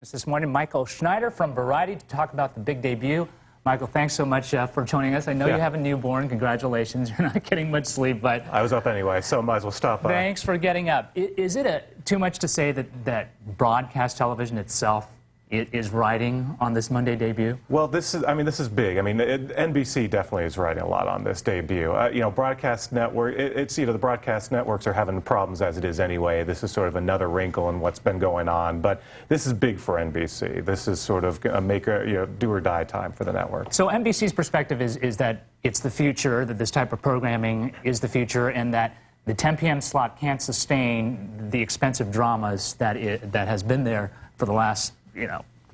This morning, Michael Schneider from Variety to talk about the big debut. Michael, thanks so much for joining us. I know you have a newborn. Congratulations. You're not getting much sleep, but... I was up anyway, so might as well stop by. Thanks for getting up. Is it too much to say that broadcast television itself is riding on this Monday debut? Well, this is big. NBC definitely is riding a lot on this debut. Broadcast network, the broadcast networks are having problems as it is anyway. This is sort of another wrinkle in what's been going on, but this is big for NBC. This is sort of a do or die time for the network. So NBC's perspective is that it's the future, that this type of programming is the future, and that the 10 p.m. slot can't sustain the expensive dramas that has been there for the last,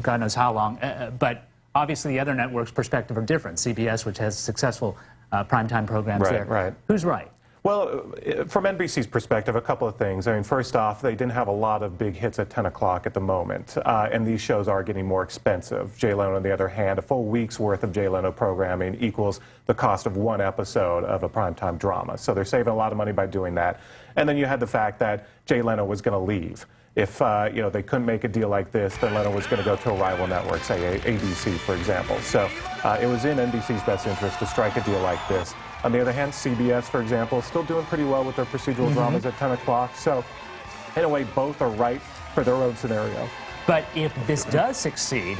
God knows how long. But obviously the other networks' perspective are different. CBS, which has successful primetime programs there. Right. Who's right? Well, from NBC's perspective, a couple of things. First off, they didn't have a lot of big hits at 10 o'clock at the moment, and these shows are getting more expensive. Jay Leno, on the other hand, a full week's worth of Jay Leno programming equals the cost of one episode of a primetime drama. So they're saving a lot of money by doing that. And then you had the fact that Jay Leno was going to leave. If they couldn't make a deal like this, then Leno was going to go to a rival network, say ABC, for example. So it was in NBC's best interest to strike a deal like this. On the other hand, CBS, for example, is still doing pretty well with their procedural dramas at 10 o'clock. So in a way, both are right for their own scenario. But if this does succeed,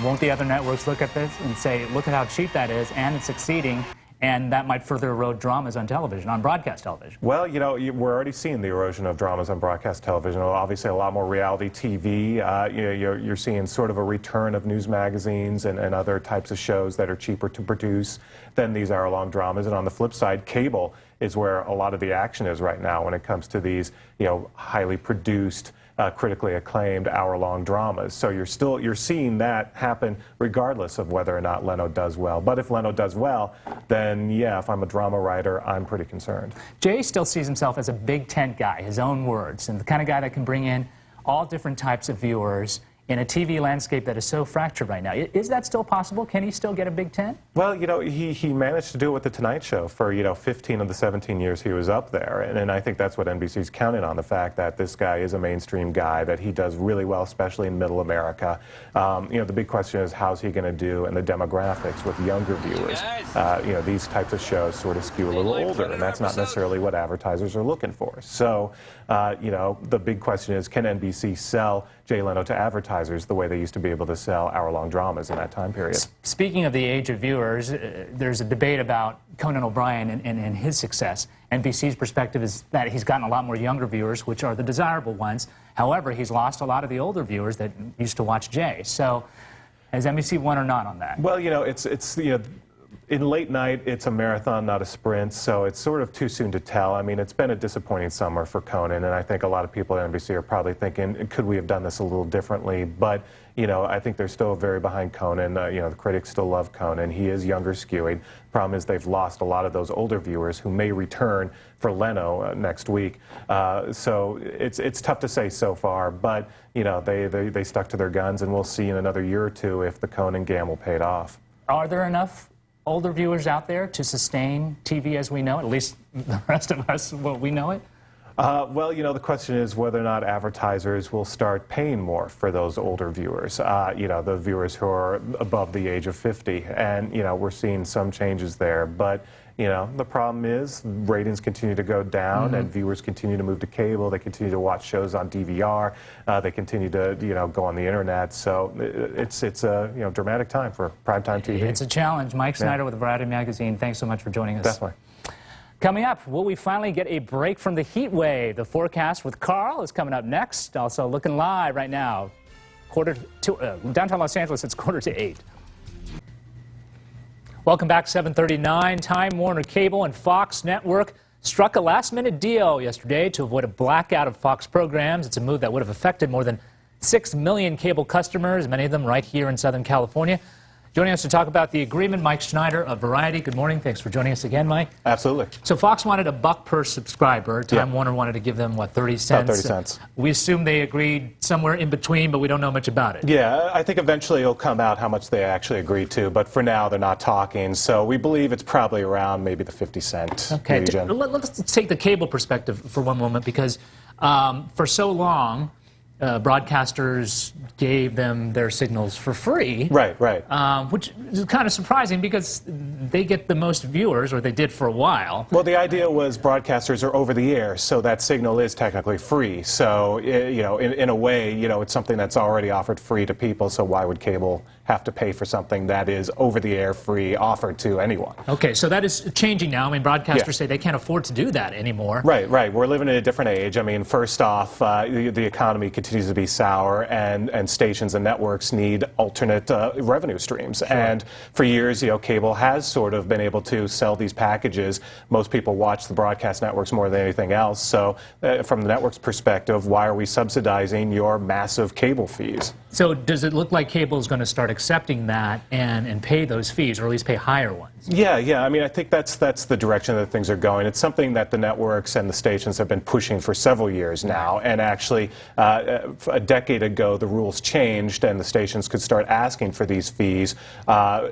won't the other networks look at this and say, look at how cheap that is, and it's succeeding, and that might further erode dramas on television, on broadcast television? Well, we're already seeing the erosion of dramas on broadcast television. Obviously, a lot more reality TV. You're seeing sort of a return of news magazines and other types of shows that are cheaper to produce than these hour-long dramas. And on the flip side, cable is where a lot of the action is right now when it comes to these, highly produced, critically acclaimed hour-long dramas. So you're seeing that happen regardless of whether or not Leno does well. But if Leno does well, then yeah, if I'm a drama writer, I'm pretty concerned. Jay still sees himself as a big tent guy, his own words, and the kind of guy that can bring in all different types of viewers in a TV landscape that is so fractured right now. Is that still possible? Can he still get a big tent? Well, he managed to do it with The Tonight Show for, 15 of the 17 years he was up there. And I think that's what NBC's counting on, the fact that this guy is a mainstream guy, that he does really well, especially in middle America. The big question is, how's he going to do in the demographics with younger viewers? These types of shows sort of skew a little older, and that's not necessarily what advertisers are looking for. So, the big question is, can NBC sell Jay Leno to advertisers the way they used to be able to sell hour-long dramas in that time period? Speaking of the age of viewers, there's a debate about Conan O'Brien and his success. NBC's perspective is that he's gotten a lot more younger viewers, which are the desirable ones. However, he's lost a lot of the older viewers that used to watch Jay. So, has NBC won or not on that? Well, in late night, it's a marathon, not a sprint, so it's sort of too soon to tell. It's been a disappointing summer for Conan, and I think a lot of people at NBC are probably thinking, could we have done this a little differently? But, I think they're still very behind Conan. The critics still love Conan. He is younger skewing. Problem is they've lost a lot of those older viewers who may return for Leno next week. So it's tough to say so far, but, they stuck to their guns, and we'll see in another year or two if the Conan gamble paid off. Are there enough older viewers out there to sustain TV as we know it, at least the rest of us, we know it? The question is whether or not advertisers will start paying more for those older viewers, the viewers who are above the age of 50. And, we're seeing some changes there. But, the problem is ratings continue to go down and viewers continue to move to cable. They continue to watch shows on DVR. They continue to, go on the internet. So it's a, dramatic time for primetime TV. It's a challenge. Mike Schneider with Variety Magazine. Thanks so much for joining us. Definitely. Coming up, will we finally get a break from the heat wave? The forecast with Carl is coming up next. Also looking live right now. Downtown Los Angeles, it's 7:45. Welcome back, 7:39. Time Warner Cable and Fox Network struck a last-minute deal yesterday to avoid a blackout of Fox programs. It's a move that would have affected more than 6 million cable customers, many of them right here in Southern California. Joining us to talk about the agreement, Mike Schneider of Variety. Good morning. Thanks for joining us again, Mike. Absolutely. So Fox wanted $1 per subscriber. Time Warner wanted to give them, what, 30 cents? About 30 cents. We assume they agreed somewhere in between, but we don't know much about it. Yeah, I think eventually it'll come out how much they actually agreed to, but for now they're not talking. So we believe it's probably around maybe the 50-cent region. Let's take the cable perspective for one moment, because for so long, broadcasters gave them their signals for free. Right. Which is kind of surprising because they get the most viewers, or they did for a while. Well, the idea was broadcasters are over the air, so that signal is technically free. So, in a way, it's something that's already offered free to people, so why would cable have to pay for something that is over the air free offered to anyone? Okay, so that is changing now. I mean, broadcasters say they can't afford to do that anymore. Right. We're living in a different age. I mean, first off, the economy continues to be sour, and stations and networks need alternate revenue streams. Sure. And for years, cable has sort of been able to sell these packages. Most people watch the broadcast networks more than anything else. So from the network's perspective, why are we subsidizing your massive cable fees? So does it look like cable is going to start accepting that and pay those fees, or at least pay higher ones? Yeah. I mean, I think that's the direction that things are going. It's something that the networks and the stations have been pushing for several years now. And actually, a decade ago, the rules changed, and the stations could start asking for these fees.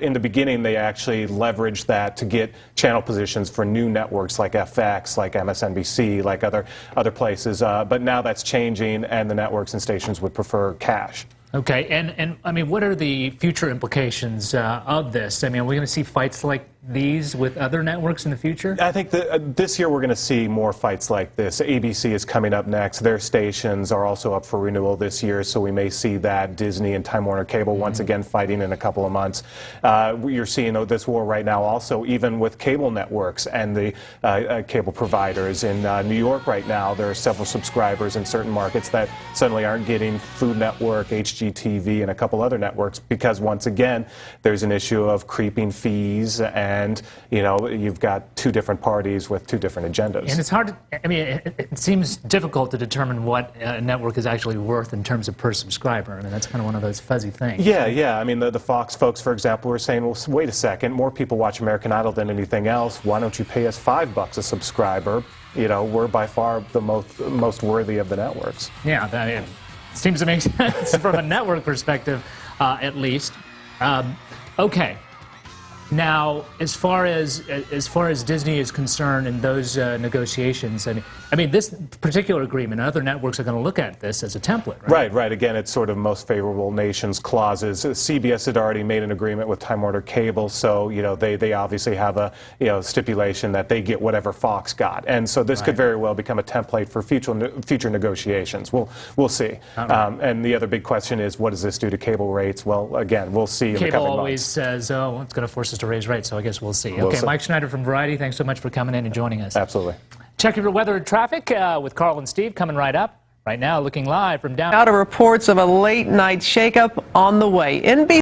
In the beginning, they actually leveraged that to get channel positions for new networks like FX, like MSNBC, like other places. But now that's changing, and the networks and stations would prefer cash. Okay, and I mean, what are the future implications of this? I mean, are we going to see fights like these with other networks in the future? I think that this year we're going to see more fights like this. ABC is coming up next. Their stations are also up for renewal this year, so we may see that. Disney and Time Warner Cable once again fighting in a couple of months. You're seeing this war right now also even with cable networks and the cable providers. In New York right now, there are several subscribers in certain markets that suddenly aren't getting Food Network, HGTV, and a couple other networks because, once again, there's an issue of creeping fees, and you've got two different parties with two different agendas. And it's hard to, I mean, it seems difficult to determine what a network is actually worth in terms of per subscriber. I mean, that's kind of one of those fuzzy things. Yeah. I mean, the Fox folks, for example, were saying, well, wait a second, more people watch American Idol than anything else. Why don't you pay us $5 a subscriber? We're by far the most worthy of the networks. Yeah, it seems to make sense from a network perspective, at least. Okay. Now, as far as Disney is concerned in those negotiations, I mean, this particular agreement, other networks are going to look at this as a template, right? Right. Again, it's sort of most favourable nations clauses. CBS had already made an agreement with Time Warner Cable, so they obviously have a stipulation that they get whatever Fox got, and so this could very well become a template for future negotiations. We'll see. Right. And the other big question is, what does this do to cable rates? Well, again, we'll see in the coming months. Cable always says, oh, it's going to force us to raise rates, so I guess we'll see. We'll see. Mike Schneider from Variety, thanks so much for coming in and joining us. Absolutely. Check your weather and traffic with Carl and Steve coming right up. Right now, looking live from down. Out of reports of a late night shakeup on the way. NBC